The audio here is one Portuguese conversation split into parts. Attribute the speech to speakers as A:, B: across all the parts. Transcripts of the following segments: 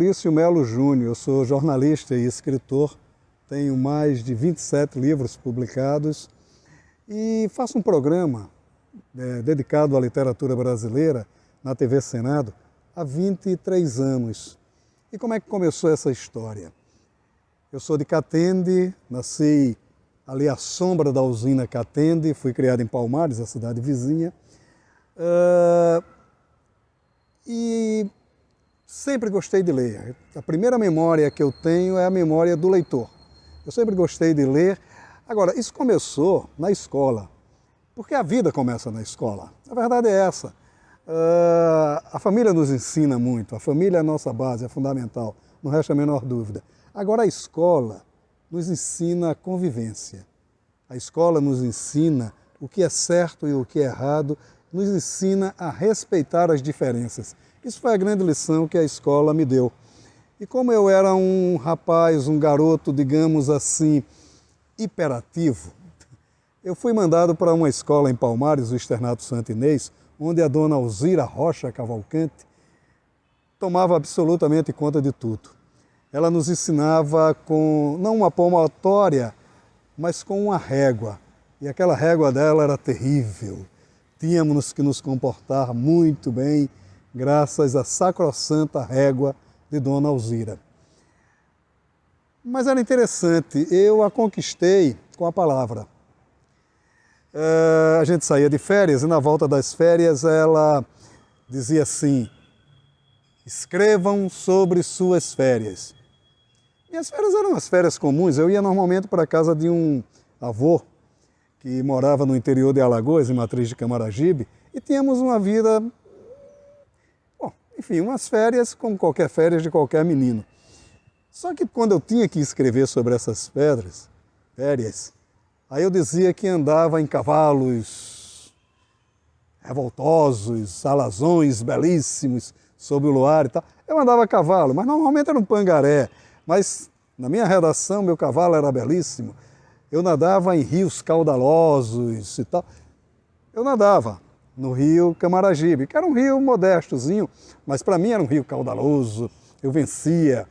A: Maurício Melo Júnior, eu sou jornalista e escritor, tenho mais de 27 livros publicados e faço um programa dedicado à literatura brasileira na TV Senado há 23 anos. E como é que começou essa história? Eu sou de Catende, nasci ali à sombra da usina Catende, fui criado em Palmares, a cidade vizinha, e sempre gostei de ler. A primeira memória que eu tenho é a memória do leitor. Eu sempre gostei de ler. Agora, isso começou na escola, porque a vida começa na escola. A verdade é essa. A família nos ensina muito, a família é a nossa base, é fundamental, não resta a menor dúvida. Agora, a escola nos ensina a convivência. A escola nos ensina o que é certo e o que é errado, nos ensina a respeitar as diferenças. Isso foi a grande lição que a escola me deu. E como eu era um rapaz, um garoto, digamos assim, hiperativo, eu fui mandado para uma escola em Palmares, o Externato Santo Inês, onde a dona Alzira Rocha Cavalcante tomava absolutamente conta de tudo. Ela nos ensinava com, não uma palmatória, mas com uma régua. E aquela régua dela era terrível. Tínhamos que nos comportar muito bem, graças à sacrossanta régua de Dona Alzira. Mas era interessante, eu a conquistei com a palavra. A gente saía de férias e na volta das férias ela dizia assim: escrevam sobre suas férias. Minhas férias eram as férias comuns, eu ia normalmente para a casa de um avô que morava no interior de Alagoas, em Matriz de Camaragibe, e tínhamos uma vida, bom, enfim, umas férias como qualquer férias de qualquer menino. Só que quando eu tinha que escrever sobre essas férias, aí eu dizia que andava em cavalos revoltosos, alazões belíssimos, sob o luar e tal. Eu andava a cavalo, mas normalmente era um pangaré. Mas na minha redação, meu cavalo era belíssimo. Eu nadava em rios caudalosos e tal. Eu nadava no rio Camaragibe, que era um rio modestozinho, mas para mim era um rio caudaloso. Eu vencia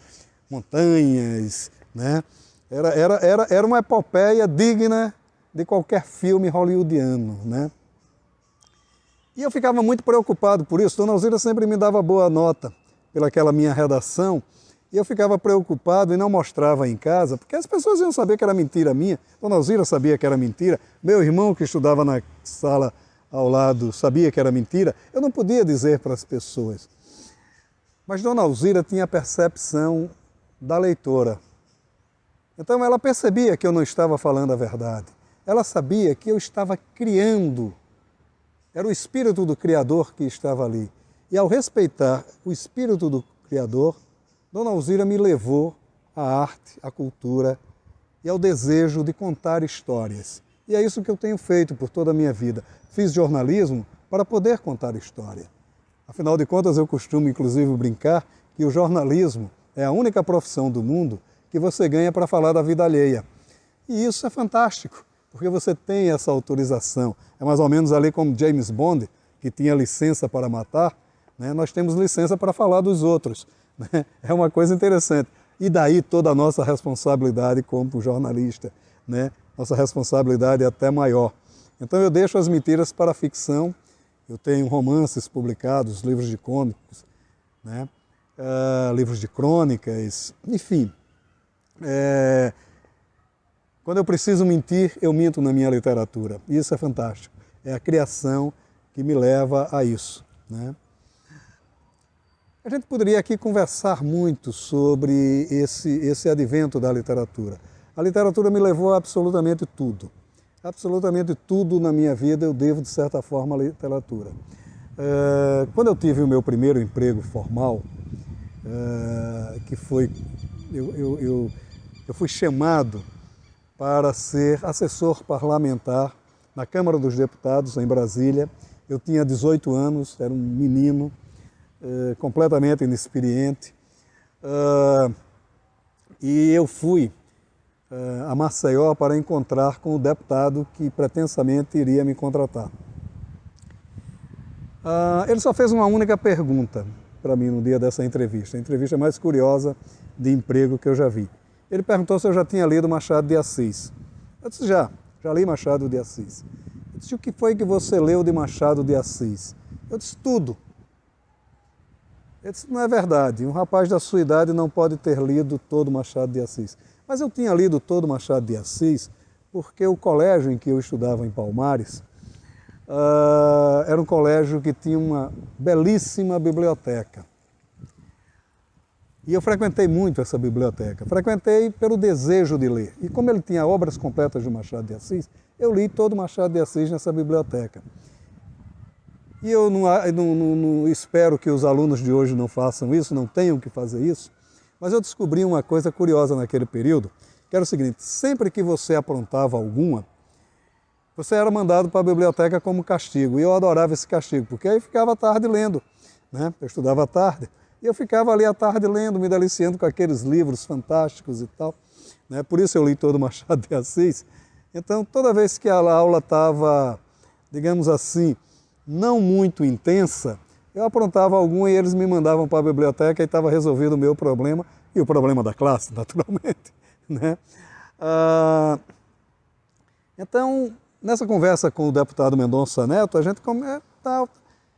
A: montanhas, né? Era uma epopeia digna de qualquer filme hollywoodiano, né? E eu ficava muito preocupado por isso. Dona Alzira sempre me dava boa nota pelaquela minha redação, e eu ficava preocupado e não mostrava em casa, porque as pessoas iam saber que era mentira minha. Dona Alzira sabia que era mentira, meu irmão que estudava na sala ao lado sabia que era mentira. Eu não podia dizer para as pessoas. Mas Dona Alzira tinha a percepção da leitora. Então ela percebia que eu não estava falando a verdade. Ela sabia que eu estava criando. Era o espírito do Criador que estava ali. E ao respeitar o espírito do Criador, Dona Alzira me levou à arte, à cultura e ao desejo de contar histórias. E é isso que eu tenho feito por toda a minha vida. Fiz jornalismo para poder contar história. Afinal de contas, eu costumo inclusive brincar que o jornalismo é a única profissão do mundo que você ganha para falar da vida alheia. E isso é fantástico, porque você tem essa autorização. É mais ou menos ali como James Bond, que tinha licença para matar, né? Nós temos licença para falar dos outros. Né? É uma coisa interessante. E daí toda a nossa responsabilidade como jornalista, né? Nossa responsabilidade é até maior. Então eu deixo as mentiras para a ficção. Eu tenho romances publicados, livros de cômicos, né? Livros de crônicas, enfim. Quando eu preciso mentir, eu minto na minha literatura. Isso é fantástico. É a criação que me leva a isso, né? A gente poderia aqui conversar muito sobre esse advento da literatura. A literatura me levou a absolutamente tudo. Absolutamente tudo na minha vida eu devo, de certa forma, à literatura. Quando eu tive o meu primeiro emprego formal, que foi... Eu fui chamado para ser assessor parlamentar na Câmara dos Deputados, em Brasília. Eu tinha 18 anos, era um menino, completamente inexperiente, e eu fui a Maceió para encontrar com o deputado que pretensamente iria me contratar. Ele só fez uma única pergunta: para mim no dia dessa entrevista, a entrevista mais curiosa de emprego que eu já vi. Ele perguntou se eu já tinha lido Machado de Assis. Eu disse, já li Machado de Assis. Ele disse, o que foi que você leu de Machado de Assis? Eu disse, tudo. Ele disse, não é verdade, um rapaz da sua idade não pode ter lido todo Machado de Assis. Mas eu tinha lido todo Machado de Assis porque o colégio em que eu estudava em Palmares era um colégio que tinha uma belíssima biblioteca. E eu frequentei muito essa biblioteca. Frequentei pelo desejo de ler. E como ele tinha obras completas de Machado de Assis, eu li todo Machado de Assis nessa biblioteca. E eu não espero que os alunos de hoje não façam isso, não tenham que fazer isso, mas eu descobri uma coisa curiosa naquele período, que era o seguinte, sempre que você aprontava alguma, você era mandado para a biblioteca como castigo, e eu adorava esse castigo, porque aí ficava à tarde lendo, né? Eu estudava à tarde, e eu ficava ali à tarde lendo, me deliciando com aqueles livros fantásticos e tal, né? Por isso eu li todo Machado de Assis. Então, toda vez que a aula estava, digamos assim, não muito intensa, eu aprontava algum e eles me mandavam para a biblioteca e estava resolvido o meu problema e o problema da classe, naturalmente, né? Então, nessa conversa com o deputado Mendonça Neto,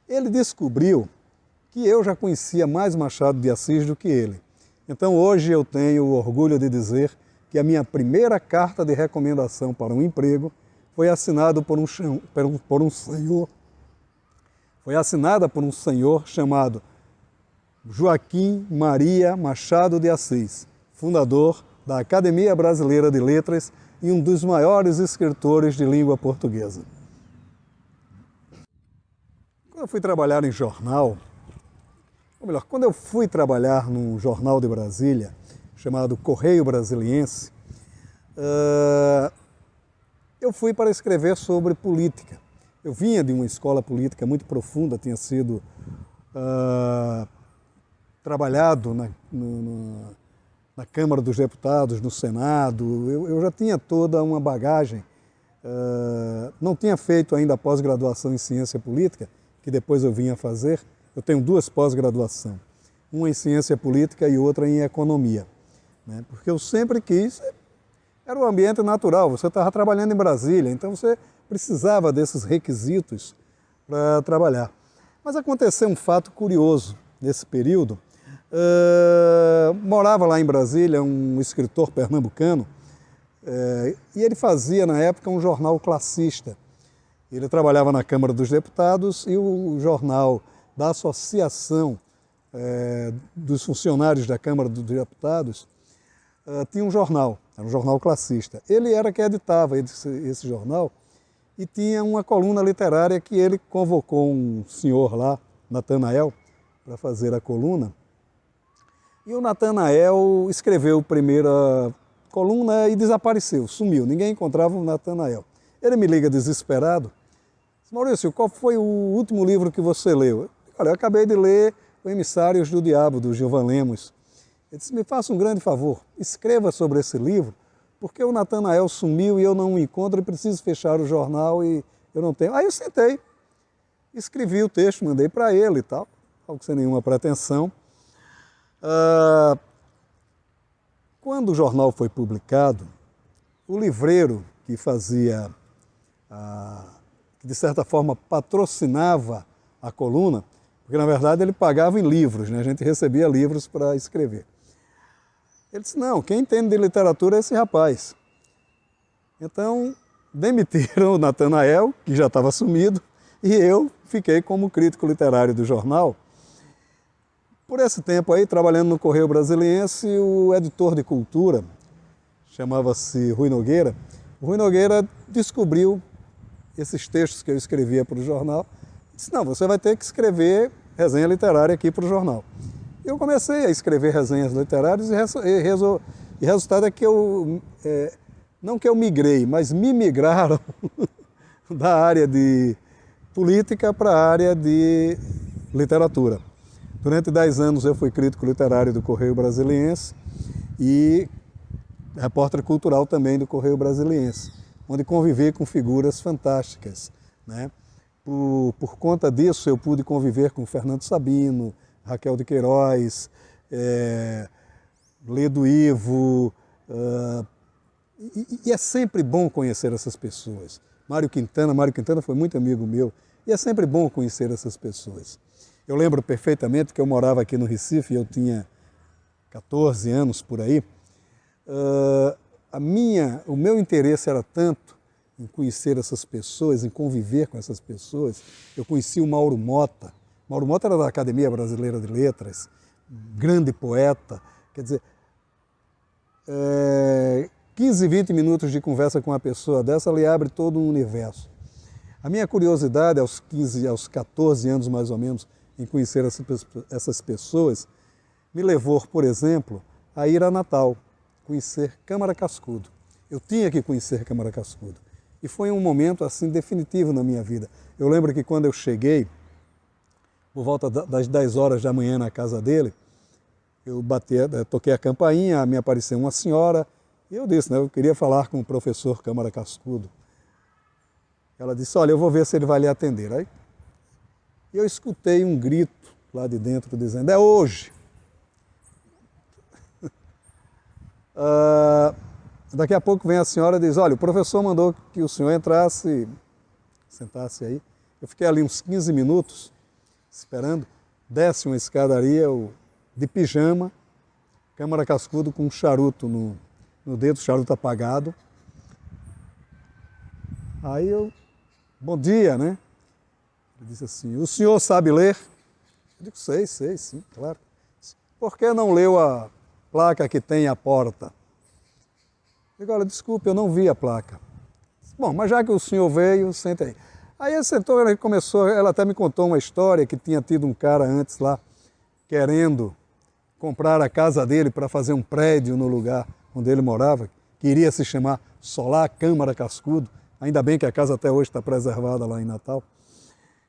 A: ele descobriu que eu já conhecia mais Machado de Assis do que ele. Então, hoje eu tenho o orgulho de dizer que a minha primeira carta de recomendação para um emprego foi assinada por um senhor. Foi assinada por um senhor chamado Joaquim Maria Machado de Assis, fundador da Academia Brasileira de Letras e um dos maiores escritores de língua portuguesa. Quando eu fui trabalhar em jornal, ou melhor, quando eu fui trabalhar num jornal de Brasília, chamado Correio Brasiliense, eu fui para escrever sobre política. Eu vinha de uma escola política muito profunda, tinha sido trabalhado na Câmara dos Deputados, no Senado, eu já tinha toda uma bagagem, não tinha feito ainda a pós-graduação em ciência política, que depois eu vim a fazer. Eu tenho 2 pós-graduações, uma em ciência política e outra em economia, né? Porque eu sempre quis, era o ambiente natural, você estava trabalhando em Brasília, então você precisava desses requisitos para trabalhar. Mas aconteceu um fato curioso nesse período. Morava lá em Brasília um escritor pernambucano e ele fazia, na época, um jornal classista. Ele trabalhava na Câmara dos Deputados e o jornal da Associação dos Funcionários da Câmara dos Deputados tinha um jornal, era um jornal classista. Ele era que editava esse jornal e tinha uma coluna literária que ele convocou um senhor lá, Natanael, para fazer a coluna. E o Natanael escreveu a primeira coluna e desapareceu, sumiu, ninguém encontrava o Natanael. Ele me liga desesperado, diz, Maurício, qual foi o último livro que você leu? Olha, eu acabei de ler O Emissários do Diabo, do Gilvan Lemos. Ele disse, me faça um grande favor, escreva sobre esse livro, porque o Natanael sumiu e eu não o encontro e preciso fechar o jornal e eu não tenho. Aí eu sentei, escrevi o texto, mandei para ele e tal, algo sem nenhuma pretensão. Quando o jornal foi publicado, o livreiro que fazia, que de certa forma patrocinava a coluna, porque na verdade ele pagava em livros, né? A gente recebia livros para escrever. Ele disse, não, quem entende de literatura é esse rapaz. Então, demitiram o Natanael, que já estava sumido, e eu fiquei como crítico literário do jornal. Por esse tempo aí, trabalhando no Correio Brasiliense, o editor de cultura, chamava-se Rui Nogueira, o Rui Nogueira descobriu esses textos que eu escrevia para o jornal, e disse, não, você vai ter que escrever resenha literária aqui para o jornal. Eu comecei a escrever resenhas literárias e o resultado é que não que eu migrei, mas me migraram da área de política para a área de literatura. Durante 10 anos eu fui crítico literário do Correio Brasiliense e repórter cultural também do Correio Brasiliense, onde convivi com figuras fantásticas, né? Por conta disso eu pude conviver com Fernando Sabino, Raquel de Queiroz, Ledo Ivo, e é sempre bom conhecer essas pessoas. Mário Quintana foi muito amigo meu, e é sempre bom conhecer essas pessoas. Eu lembro perfeitamente que eu morava aqui no Recife, eu tinha 14 anos por aí. O meu interesse era tanto em conhecer essas pessoas, em conviver com essas pessoas. Eu conheci o Mauro Mota. Mauro Mota era da Academia Brasileira de Letras, grande poeta. Quer dizer, 15, 20 minutos de conversa com uma pessoa dessa lhe abre todo um universo. A minha curiosidade aos 14 anos mais ou menos, em conhecer essas pessoas, me levou, por exemplo, a ir a Natal, conhecer Câmara Cascudo. Eu tinha que conhecer Câmara Cascudo. E foi um momento assim definitivo na minha vida. Eu lembro que quando eu cheguei, por volta das 10 horas da manhã na casa dele, eu toquei a campainha, me apareceu uma senhora, e eu disse, eu queria falar com o professor Câmara Cascudo. Ela disse, olha, eu vou ver se ele vai lhe atender. Aí eu escutei um grito lá de dentro dizendo, é hoje. Daqui a pouco vem a senhora e diz, olha, o professor mandou que o senhor entrasse, sentasse aí. Eu fiquei ali uns 15 minutos esperando, desce uma escadaria de pijama, Câmara Cascudo com um charuto no dedo, charuto apagado. Aí bom dia, né? Ele disse assim, o senhor sabe ler? Eu digo, sei, sim, claro. Por que não leu a placa que tem à porta? Eu digo, olha, desculpe, eu não vi a placa. Bom, mas já que o senhor veio, senta aí. Aí ele sentou, ela até me contou uma história que tinha tido um cara antes lá, querendo comprar a casa dele para fazer um prédio no lugar onde ele morava, que iria se chamar Solar Câmara Cascudo. Ainda bem que a casa até hoje está preservada lá em Natal.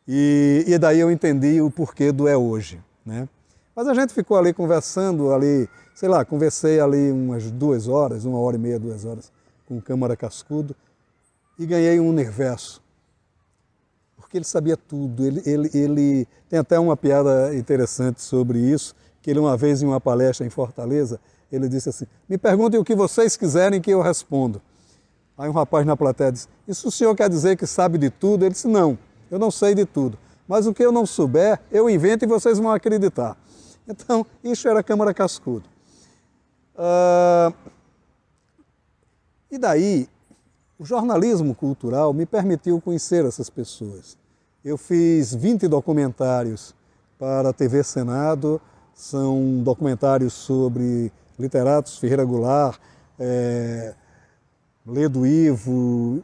A: E daí eu entendi o porquê do é hoje, né? Mas a gente ficou ali conversando, conversei ali umas 2 horas, 1h30, 2 horas, com o Câmara Cascudo, e ganhei um universo. Porque ele sabia tudo, ele tem até uma piada interessante sobre isso, que ele uma vez em uma palestra em Fortaleza, ele disse assim, me perguntem o que vocês quiserem que eu respondo. Aí um rapaz na plateia disse, isso o senhor quer dizer que sabe de tudo? Ele disse, não, eu não sei de tudo, mas o que eu não souber, eu invento e vocês vão acreditar. Então, isso era Câmara Cascudo. E daí, o jornalismo cultural me permitiu conhecer essas pessoas. Eu fiz 20 documentários para a TV Senado, são documentários sobre literatos, Ferreira Goulart, Ledo Ivo,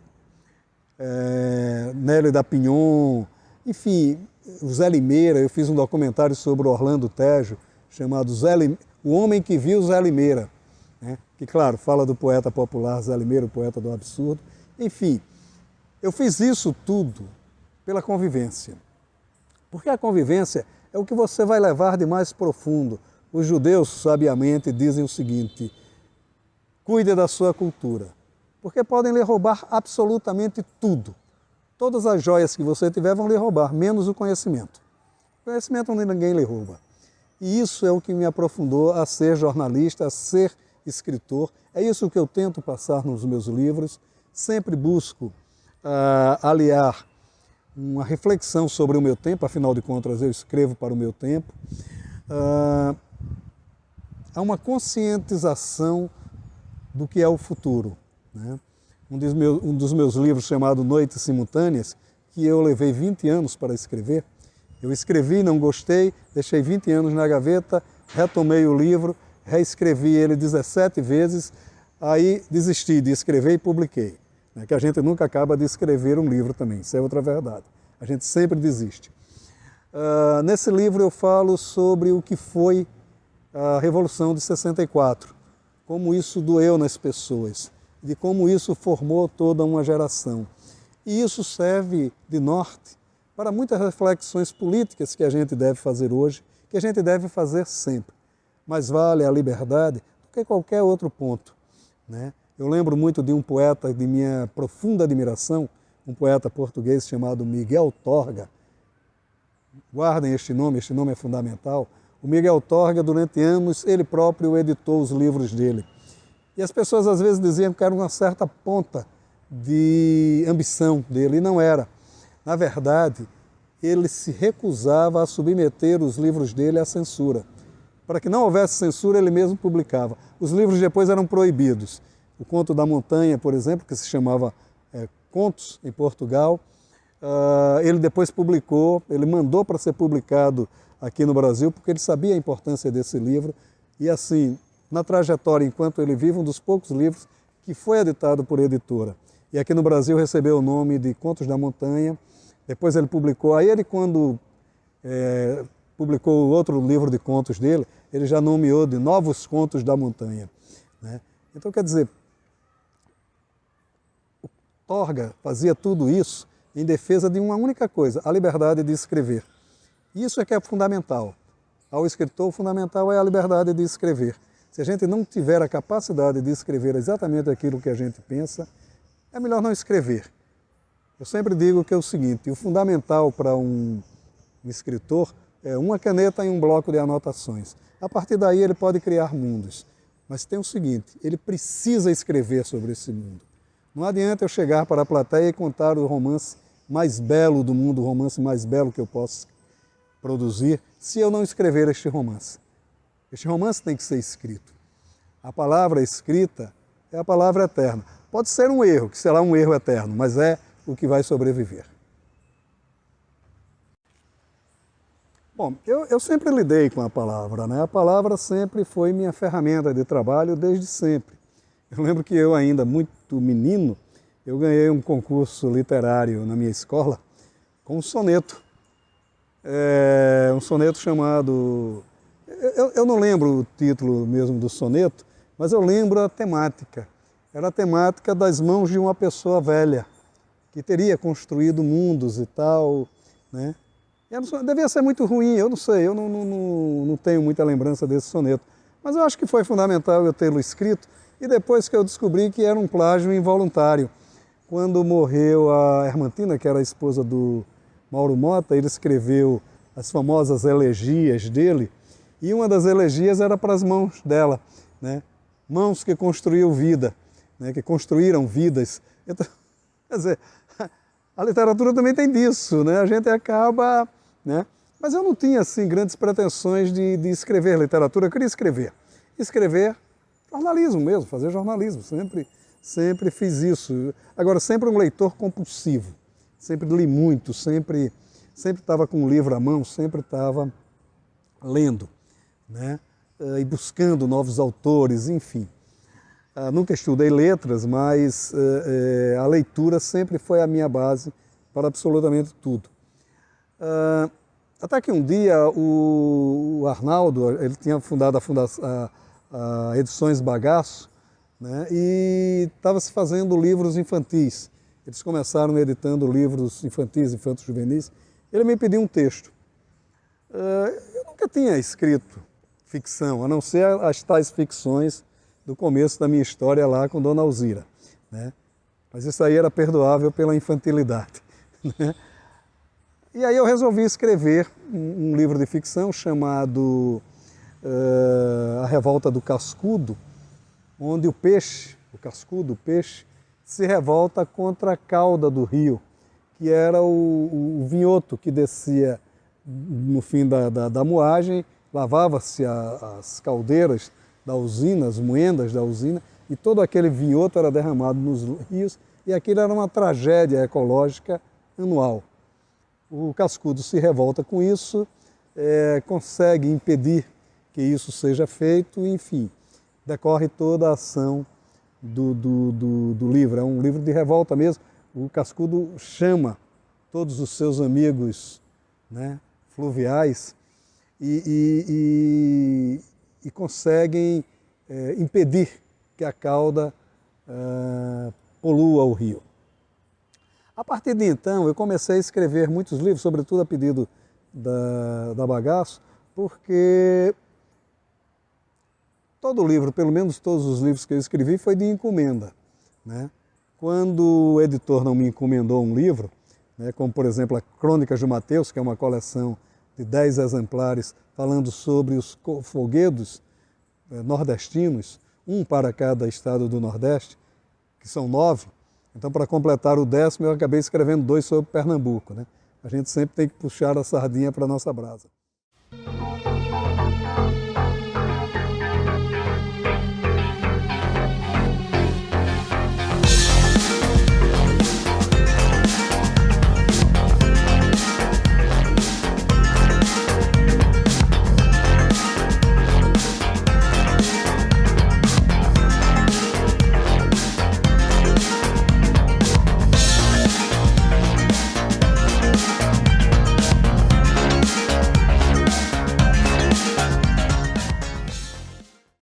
A: Nélio da Pinhon, enfim, o Zé Limeira. Eu fiz um documentário sobre Orlando Tejo, chamado O Homem que Viu Zé Limeira, né? Que, claro, fala do poeta popular Zé Limeira, o poeta do absurdo. Enfim, eu fiz isso tudo pela convivência. Porque a convivência é o que você vai levar de mais profundo. Os judeus, sabiamente, dizem o seguinte, cuide da sua cultura, porque podem lhe roubar absolutamente tudo. Todas as joias que você tiver vão lhe roubar, menos o conhecimento. O conhecimento ninguém lhe rouba. E isso é o que me aprofundou a ser jornalista, a ser escritor. É isso que eu tento passar nos meus livros. Sempre busco aliar uma reflexão sobre o meu tempo, afinal de contas eu escrevo para o meu tempo. Há uma conscientização do que é o futuro, né? Um dos meus livros chamado Noites Simultâneas, que eu levei 20 anos para escrever. Eu escrevi, não gostei, deixei 20 anos na gaveta, retomei o livro, reescrevi ele 17 vezes, aí desisti de escrever e publiquei. Que a gente nunca acaba de escrever um livro também, isso é outra verdade. A gente sempre desiste. Nesse livro eu falo sobre o que foi a Revolução de 64, como isso doeu nas pessoas, de como isso formou toda uma geração. E isso serve de norte para muitas reflexões políticas que a gente deve fazer hoje, que a gente deve fazer sempre. Mais vale a liberdade do que qualquer outro ponto, né? Eu lembro muito de um poeta de minha profunda admiração, um poeta português chamado Miguel Torga, guardem este nome é fundamental. O Miguel Torga, durante anos, ele próprio editou os livros dele. E as pessoas às vezes diziam que era uma certa ponta de ambição dele, e não era. Na verdade, ele se recusava a submeter os livros dele à censura. Para que não houvesse censura, ele mesmo publicava. Os livros depois eram proibidos. O Conto da Montanha, por exemplo, que se chamava Contos em Portugal, ele depois publicou, ele mandou para ser publicado aqui no Brasil, porque ele sabia a importância desse livro. E assim, na trajetória enquanto ele vive, um dos poucos livros que foi editado por editora. E aqui no Brasil recebeu o nome de Contos da Montanha. Depois ele publicou, aí ele quando publicou outro livro de contos dele, ele já nomeou de Novos Contos da Montanha, né? Então, quer dizer, o Torga fazia tudo isso em defesa de uma única coisa, a liberdade de escrever. Isso é que é fundamental. Ao escritor, o fundamental é a liberdade de escrever. Se a gente não tiver a capacidade de escrever exatamente aquilo que a gente pensa, é melhor não escrever. Eu sempre digo que é o seguinte, o fundamental para um escritor é uma caneta e um bloco de anotações. A partir daí ele pode criar mundos. Mas tem o seguinte, ele precisa escrever sobre esse mundo. Não adianta eu chegar para a plateia e contar o romance mais belo do mundo, o romance mais belo que eu posso produzir, se eu não escrever este romance. Este romance tem que ser escrito. A palavra escrita é a palavra eterna. Pode ser um erro, que será um erro eterno, mas é o que vai sobreviver. Bom, eu sempre lidei com a palavra, né? A palavra sempre foi minha ferramenta de trabalho desde sempre. Eu lembro que eu ainda muito menino, eu ganhei um concurso literário na minha escola com um soneto. Um soneto chamado... Eu não lembro o título mesmo do soneto, mas eu lembro a temática. Era a temática das mãos de uma pessoa velha, que teria construído mundos e tal, né? Devia ser muito ruim, eu não sei, eu não tenho muita lembrança desse soneto. Mas eu acho que foi fundamental eu tê-lo escrito, e depois que eu descobri que era um plágio involuntário. Quando morreu a Hermantina, que era a esposa do Mauro Mota, ele escreveu as famosas elegias dele, e uma das elegias era para as mãos dela, né? Mãos que construíam vida, né? Que construíram vidas. Então, quer dizer, a literatura também tem disso, né? A gente acaba... né? Mas eu não tinha assim, grandes pretensões de escrever literatura, eu queria escrever jornalismo mesmo, fazer jornalismo, sempre fiz isso. Agora, sempre um leitor compulsivo, sempre li muito, sempre estava com um livro à mão, sempre estava lendo, né? E buscando novos autores, enfim. Nunca estudei letras, mas a leitura sempre foi a minha base para absolutamente tudo. Até que um dia o Arnaldo, ele tinha fundado a Edições Bagaço, né, e estava se fazendo livros infantis. Eles começaram editando livros infantis, infantos juvenis. Ele me pediu um texto. Eu nunca tinha escrito ficção, a não ser as tais ficções do começo da minha história lá com Dona Alzira, né? Mas isso aí era perdoável pela infantilidade, né? E aí eu resolvi escrever um livro de ficção chamado A Revolta do Cascudo, onde o cascudo, o peixe, se revolta contra a cauda do rio, que era o vinhoto que descia no fim da moagem, lavava-se as caldeiras da usina, as moendas da usina, e todo aquele vinhoto era derramado nos rios, e aquilo era uma tragédia ecológica anual. O cascudo se revolta com isso, consegue impedir que isso seja feito, e, enfim, decorre toda a ação do livro. É um livro de revolta mesmo. O cascudo chama todos os seus amigos, né, fluviais e conseguem impedir que a cauda polua o rio. A partir de então, eu comecei a escrever muitos livros, sobretudo a pedido da Bagaço, porque todo livro, pelo menos todos os livros que eu escrevi, foi de encomenda, né? Quando o editor não me encomendou um livro, né, como por exemplo a Crônicas de Mateus, que é uma coleção de 10 exemplares falando sobre os folguedos nordestinos, um para cada estado do Nordeste, que são 9. Então, para completar o 10º, eu acabei escrevendo 2 sobre Pernambuco, né? A gente sempre tem que puxar a sardinha para a nossa brasa.